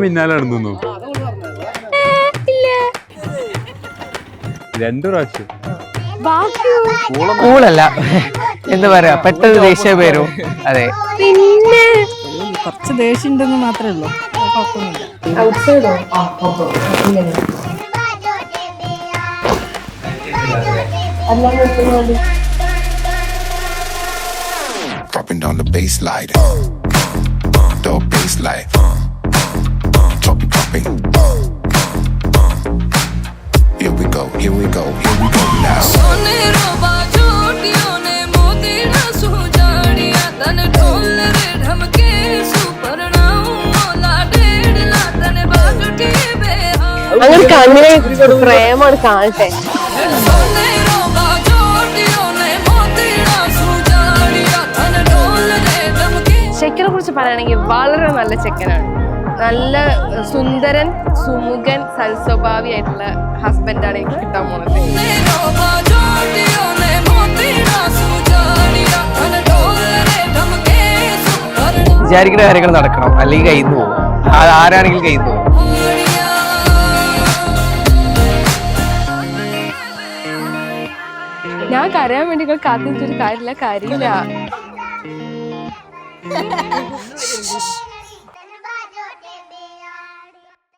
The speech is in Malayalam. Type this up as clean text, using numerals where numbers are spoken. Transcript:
പിന്നാലെ നടന്നു 2 പ്രാവശ്യം. കൂളല്ല, എന്താ പറയാ, പെട്ടെന്ന് ദേഷ്യം വരും. അതെ, പിന്നെ കുറച്ച് ദേഷ്യം ഉണ്ടെന്ന് മാത്രമേ ഉള്ളൂ, Dropping down the bass line, the bass line, dropping. Here we go, here we go, here we go now. അങ്ങനെ കണ്ണിനെ പ്രേമാണ് കാണട്ടെ. ചെക്കനെ കുറിച്ച് പറയുകയാണെങ്കിൽ വളരെ നല്ല ചെക്കനാണ്. നല്ല സുന്ദരൻ, സുമുഖൻ, സൽസ്വഭാവിയായിട്ടുള്ള ഹസ്ബൻഡാണ് എനിക്ക് കിട്ടാൻ പോണത്. വിചാരിക്കുന്ന കാര്യങ്ങൾ നടക്കണം, അല്ലെങ്കിൽ കയ്യിൽ നിന്ന് പോകും. ആരാണെങ്കിലും കയ്യിൽ നിന്ന് പോകും. ഞാൻ കരയാൻ വേണ്ടി കാത്തിട്ടൊരു കാര്യമില്ല.